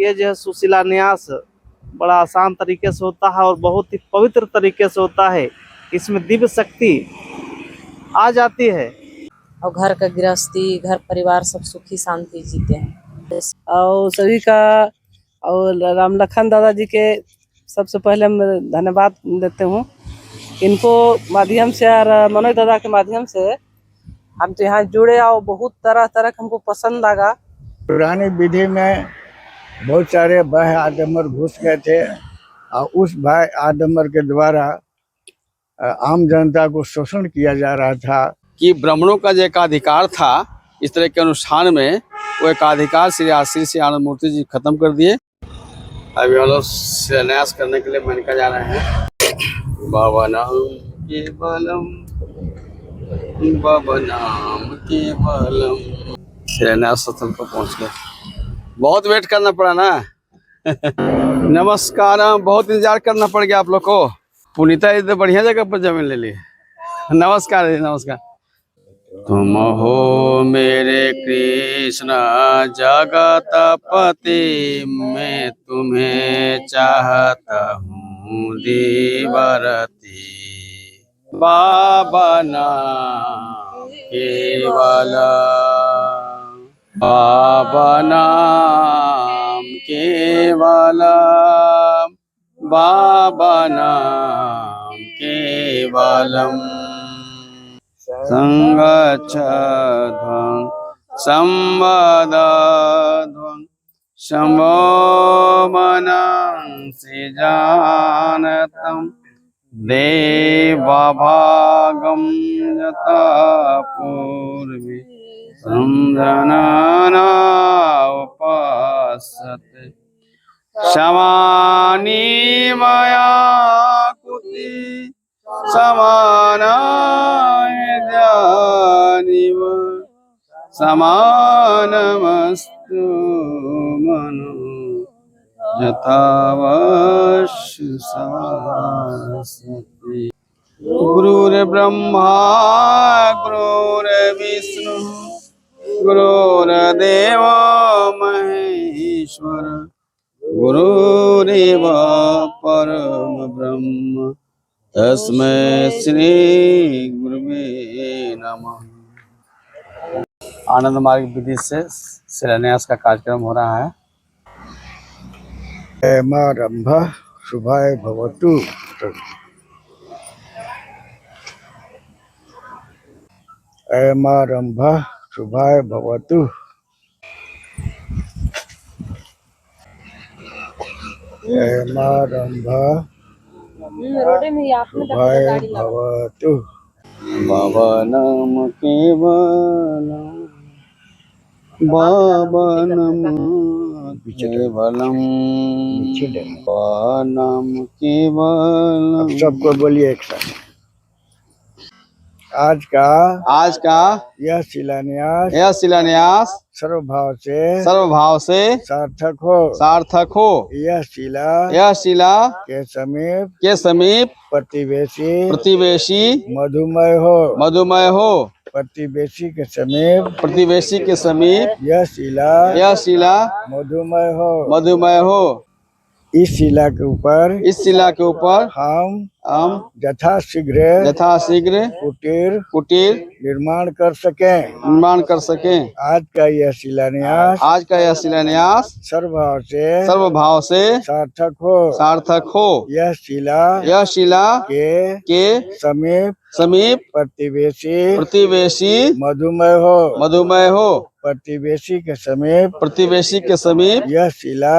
ये जो है सुशिलान्यास बड़ा आसान तरीके से होता है और बहुत ही पवित्र तरीके से होता है। इसमें दिव्य शक्ति आ जाती है और घर का गृहस्थी, घर परिवार सब सुखी शांति जीते हैं। और सभी का और राम लखन दादाजी के सबसे पहले मैं धन्यवाद देते हूँ। इनको माध्यम से और मनोज दादा के माध्यम से हम तो यहाँ जुड़े और बहुत तरह तरह का हमको पसंद लगा। पुरानी विधि में बहुत सारे बाह्य आदमर घुस गए थे और उस बाह्य आदमर के द्वारा आम जनता को शोषण किया जा रहा था कि ब्राह्मणों का जो एकाधिकार था इस तरह के अनुष्ठान में, वो एकाधिकार श्री आशीष श्री आनंद मूर्ति जी खत्म कर दिए। अभी हम लोग शिलान्यास करने के लिए मनका जा रहे हैं। बाबा नाम के बलम, बाबा नाम के बलम। शिलान्यास स्थल पर पहुंच गए। बहुत वेट करना पड़ा ना। नमस्कार, बहुत इंतजार करना पड़ गया आप लोग को। पुनीता इधर बढ़िया जगह पर जमीन ले ली। नमस्कार जी, नमस्कार। तुम हो मेरे कृष्ण जगत पति, मैं तुम्हें चाहता हूँ देवरती। बाबा नाम केवल, बाबा नाम केवल, बाबा नाम केवलम। संगच्छध्वं संवदध्वं शम्भो मनंसि जानतं, देवभागं यथा पूर्वे संजनना उपासते। शमानि मया कुति समानाय जानिव, समानमस्तु मनो यथावश्य शास्ति। गुरुर्ब्रह्मा गुरुर्विष्णु गुरुर्देव महेश्वर, गुरुरेव परम ब्रह्म, तस्मै श्री गुरुवे नमः। आनंद मार्ग विधि से शिलान्यास का कार्यक्रम हो रहा है। एमारंभ शुभाय भवतु। एमारंभ शुभाय भवतु। एमारंभ शुभाय भवतु। बाबा नाम केवलम, बाबा नाम केवलम, बाबा नाम केवलम। सबको बोलिए एक साथ। आज का यह शिलान्यास सर्वभाव से सार्थक हो। यह शिला के समीप प्रतिवेशी मधुमय हो। प्रतिवेशी के समीप यह शिला मधुमय हो। इस शिला के ऊपर हम यथाशीघ्र कुटीर निर्माण कर सकें। आज का यह शिलान्यास सर्वभाव से सार्थक हो। यह शिला के समीप प्रतिवेशी मधुमय हो। प्रतिवेशी के समीप यह शिला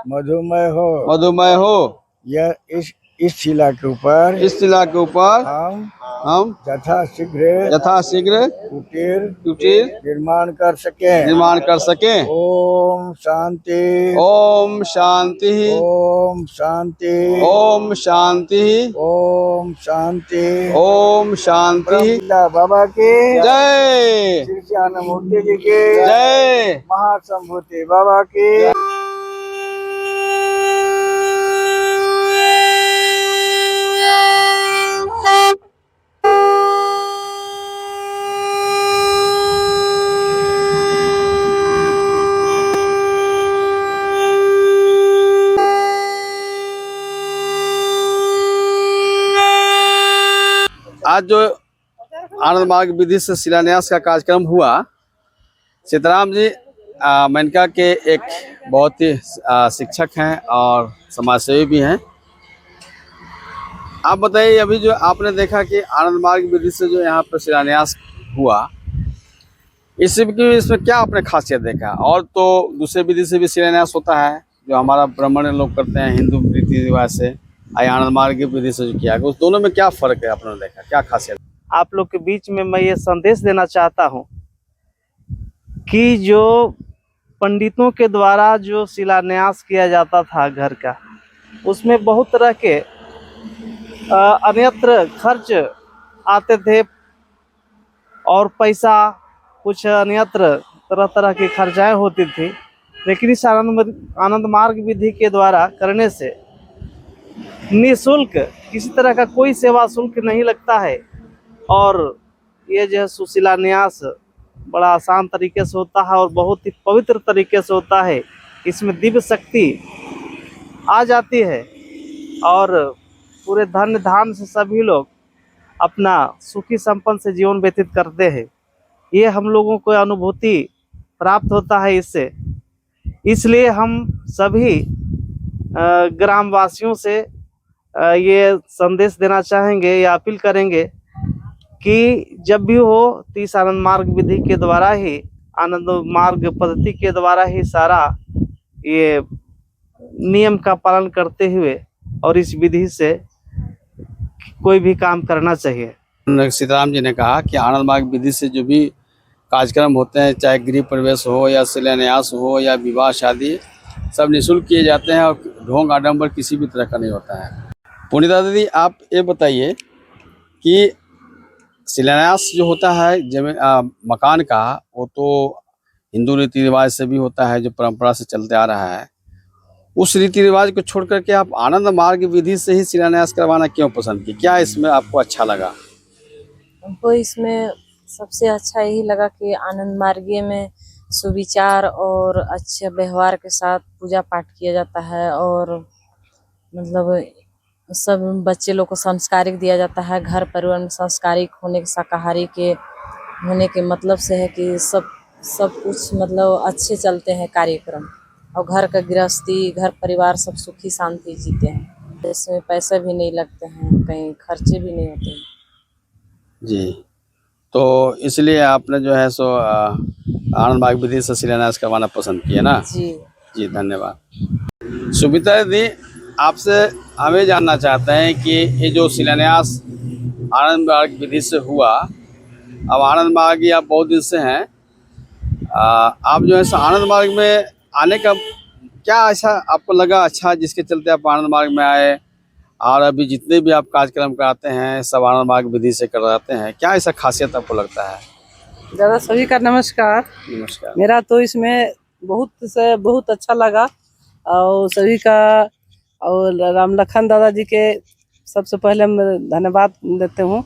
मधुमय हो। यह इस शिला के ऊपर हम यथाशीघ्र कुटीर निर्माण कर सकें। ओम शांति, ओम शांति, ओम शांति, ओम शांति, ओम शांति, ओम शांति। बाबा की जय, श्री आनंद मूर्ति जी की जय, महासंभूति बाबा की। आज जो आनंद मार्ग विधि से शिलान्यास का कार्यक्रम हुआ, सीताराम जी मेनका के एक बहुत ही शिक्षक हैं और समाजसेवी भी हैं। आप बताइए, अभी जो आपने देखा कि आनंद मार्ग विधि से जो यहाँ पर शिलान्यास हुआ, इसमें क्या आपने खासियत देखा? और तो दूसरे विधि से भी शिलान्यास होता है जो हमारा ब्राह्मण लोग करते हैं हिंदू रीति रिवाज से, आनंद मार्ग की विधि से जो किया गया, उस दोनों में क्या फर्क है आपने देखा, क्या खासियत? आप लोग के बीच में मैं ये संदेश देना चाहता हूँ कि जो पंडितों के द्वारा जो शिलान्यास किया जाता था घर का, उसमें बहुत तरह के अन्यत्र खर्च आते थे और पैसा कुछ अन्यत्र तरह तरह की खर्चाएं होती थी। लेकिन इस आनंद मार्ग विधि के द्वारा करने से निःशुल्क, किसी तरह का कोई सेवा शुल्क नहीं लगता है और ये जो है शिलान्यास बड़ा आसान तरीके से होता है और बहुत ही पवित्र तरीके से होता है। इसमें दिव्य शक्ति आ जाती है और पूरे धन धाम से सभी लोग अपना सुखी संपन्न से जीवन व्यतीत करते हैं। ये हम लोगों को अनुभूति प्राप्त होता है इससे। इसलिए हम सभी ग्रामवासियों से ये संदेश देना चाहेंगे या अपील करेंगे कि जब भी हो तो इस आनंद मार्ग विधि के द्वारा ही, आनंद मार्ग पद्धति के द्वारा ही सारा ये नियम का पालन करते हुए और इस विधि से कोई भी काम करना चाहिए। सीताराम जी ने कहा कि आनंद मार्ग विधि से जो भी कार्यक्रम होते हैं, चाहे गृह प्रवेश हो या शिलान्यास हो या विवाह शादी, सब निःशुल्क किए जाते हैं और ढोंग आडंबर किसी भी तरह का नहीं होता है। पुनीता दीदी, आप ये बताइए कि शिलान्यास जो होता है मकान का, वो तो हिंदू रीति रिवाज से भी होता है, जो परंपरा से चलते आ रहा है। उस रीति रिवाज को छोड़ करके आप आनंद मार्ग विधि से ही शिलान्यास करवाना क्यों पसंद की? क्या इसमें आपको अच्छा लगा? हमको इसमें सबसे अच्छा यही लगा कि आनंद मार्गीय में सुविचार और अच्छे व्यवहार के साथ पूजा पाठ किया जाता है और मतलब सब बच्चे लोग को संस्कारिक दिया जाता है। घर परिवार में संस्कारिक होने के, शाकाहारी के होने के मतलब से है कि सब कुछ मतलब अच्छे चलते हैं कार्यक्रम, और घर का गृहस्थी, घर परिवार सब सुखी शांति जीते हैं। इसमें पैसे भी नहीं लगते हैं, कहीं खर्चे भी नहीं होते हैं। जी, तो इसलिए आपने जो है सो आनंद मार्ग विधि से शिलान्यास करवाना पसंद किया ना? जी जी, धन्यवाद। सुमिता दीदी, आपसे हमें जानना चाहते हैं कि ये जो शिलान्यास आनंद मार्ग विधि से हुआ, अब आनंद मार्ग आप बहुत दिन से हैं, आप जो है सो आनंद मार्ग में आने का क्या ऐसा आपको लगा अच्छा जिसके चलते आप आनंद मार्ग में आए, और अभी जितने भी आप कार्यक्रम कराते हैं सब आनंद मार्ग विधि से कराते हैं, क्या ऐसा खासियत आपको लगता है? दादा सभी का नमस्कार। नमस्कार। मेरा तो इसमें बहुत अच्छा लगा और सभी का, और राम लखन दादा जी के सबसे पहले मैं धन्यवाद देते हूँ।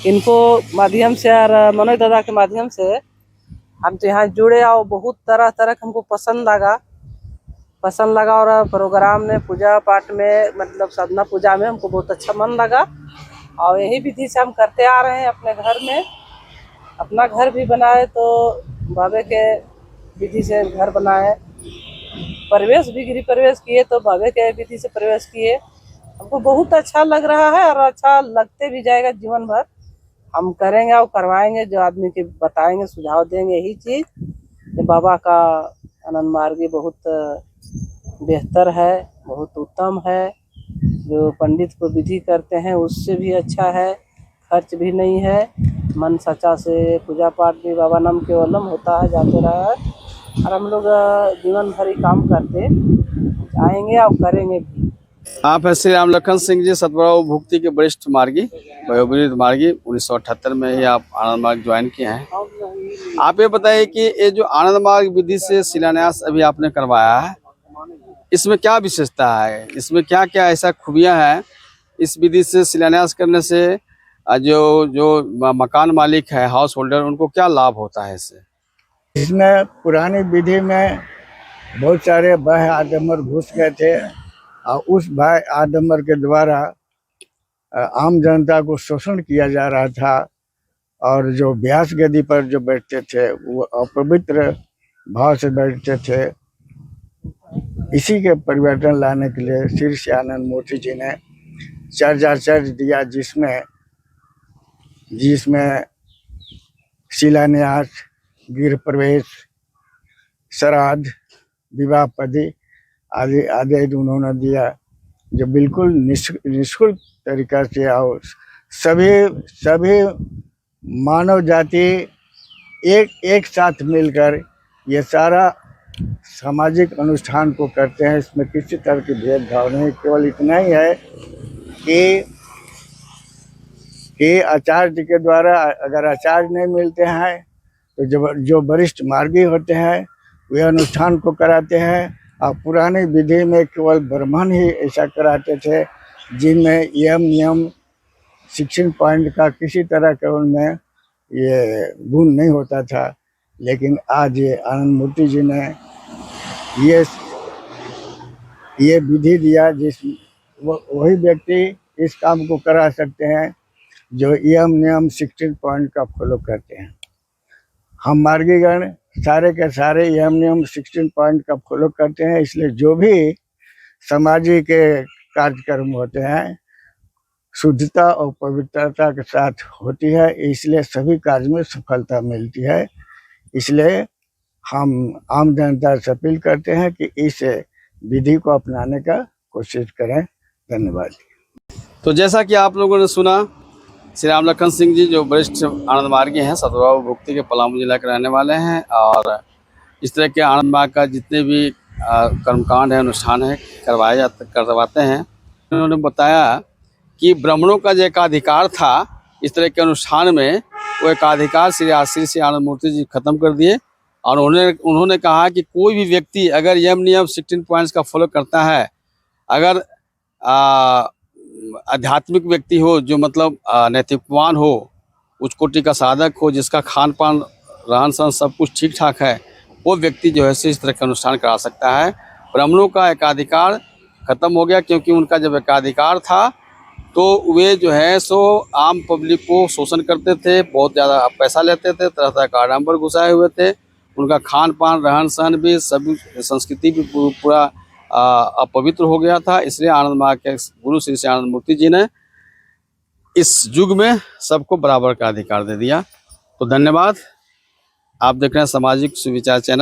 इनको माध्यम से और मनोज दादा के माध्यम से हम तो यहाँ जुड़े और बहुत तरह तरह का हमको पसंद लगा और प्रोग्राम में, पूजा पाठ में, मतलब साधना पूजा में हमको बहुत अच्छा मन लगा और यही विधि से हम करते आ रहे हैं। अपने घर में अपना घर भी बनाए तो बाबे के विधि से घर बनाए, प्रवेश भी गृह प्रवेश किए तो बाबे के विधि से प्रवेश किए। हमको बहुत अच्छा लग रहा है और अच्छा लगते भी जाएगा जीवन भर। हम करेंगे और करवाएंगे, जो आदमी के बताएंगे, सुझाव देंगे यही चीज़ कि बाबा का आनंद मार्गी बहुत बेहतर है, बहुत उत्तम है। जो पंडित को विधि करते हैं उससे भी अच्छा है, खर्च भी नहीं है, मन सच्चा से पूजा पाठ भी बाबा नाम केवलम होता है, जाते रहा है। और हम लोग जीवन भर ही काम करते आएंगे और करेंगे भी। आप है श्री राम लखन सिंह जी, सतबराव भुक्ति के वरिष्ठ मार्गी, वयोवृद्ध मार्गी। 1978 में ही आप आनंद मार्ग ज्वाइन किए हैं। आप ये बताइए कि ये जो आनंद मार्ग विधि से शिलान्यास अभी आपने करवाया है, इसमें क्या विशेषता है? इसमें क्या क्या ऐसा खूबियां हैं इस विधि से शिलान्यास करने से? जो मकान मालिक है, हाउस होल्डर, उनको क्या लाभ होता है इससे? इसमें पुरानी विधि में बहुत सारे बाह्य आदमर घुस गए थे और उस बाह्य आदमर के द्वारा आम जनता को शोषण किया जा रहा था, और जो व्यास गद्दी पर जो बैठते थे वो अपवित्र भाव से बैठते थे। इसी के परिवर्तन लाने के लिए श्री श्री आनंद मूर्ति जी ने चर्चाचर्च दिया, जिसमें शिलान्यास, गृह प्रवेश, श्राद्ध, विवाह पद्धि आदि आदि उन्होंने दिया, जो बिल्कुल निःशुल्क तरीका से, और सभी मानव जाति एक साथ मिलकर ये सारा सामाजिक अनुष्ठान को करते हैं। इसमें किसी तरह की भेदभाव नहीं। केवल इतना ही है कि आचार्य जी के द्वारा अगर आचार्य नहीं मिलते हैं तो जो वरिष्ठ मार्गी होते हैं वे अनुष्ठान को कराते हैं। और पुरानी विधि में केवल ब्राह्मण ही ऐसा कराते थे, जिनमें यम नियम 16 पॉइंट का किसी तरह का उनमें ये गुण नहीं होता था। लेकिन आज ये आनंद मूर्ति जी ने ये विधि दिया, वही व्यक्ति इस काम को करा सकते हैं जो यम नियम 16 पॉइंट का फॉलो करते हैं। हम मार्गीगण सारे के सारे यम नियम 16 पॉइंट का फॉलो करते हैं, इसलिए जो भी सामाजिक कार्यक्रम होते हैं शुद्धता और पवित्रता के साथ होती है, इसलिए सभी कार्य में सफलता मिलती है। इसलिए हम आम जनता से अपील करते हैं कि इस विधि को अपनाने का कोशिश करें। धन्यवाद। तो जैसा कि आप लोगों ने सुना, श्री राम लखन सिंह जी जो वरिष्ठ आनंद मार्गी हैं, सतबाबू भुक्ति के पलामू जिला के रहने वाले हैं, और इस तरह के आनंद मार्ग का जितने भी कर्मकांड है, अनुष्ठान है, करवाते हैं। उन्होंने बताया कि ब्राह्मणों का जो एकाधिकार था इस तरह के अनुष्ठान में, वो एकाधिकार श्री आनंद मूर्ति जी खत्म कर दिए। और उन्होंने कहा कि कोई भी व्यक्ति अगर यम नियम 16 पॉइंट्स का फॉलो करता है, अगर आध्यात्मिक व्यक्ति हो, जो मतलब नैतिकवान हो, उच्च कोटि का साधक हो, जिसका खान पान रहन सहन सब कुछ ठीक ठाक है, वो व्यक्ति जो है इस तरह का अनुष्ठान करा सकता है। ब्राह्मणों का एकाधिकार खत्म हो गया, क्योंकि उनका जब एकाधिकार था तो वे जो है सो आम पब्लिक को शोषण करते थे, बहुत ज़्यादा पैसा लेते थे, तरह तरह का आडम्बर घुसाए हुए थे। उनका खान पान रहन सहन भी, सभी संस्कृति भी पूरा अपवित्र हो गया था। इसलिए आनंद मार्ग के गुरु श्री श्री आनंद मूर्ति जी ने इस युग में सबको बराबर का अधिकार दे दिया। तो धन्यवाद। आप देख रहे हैं सामाजिक सुविचार चैनल।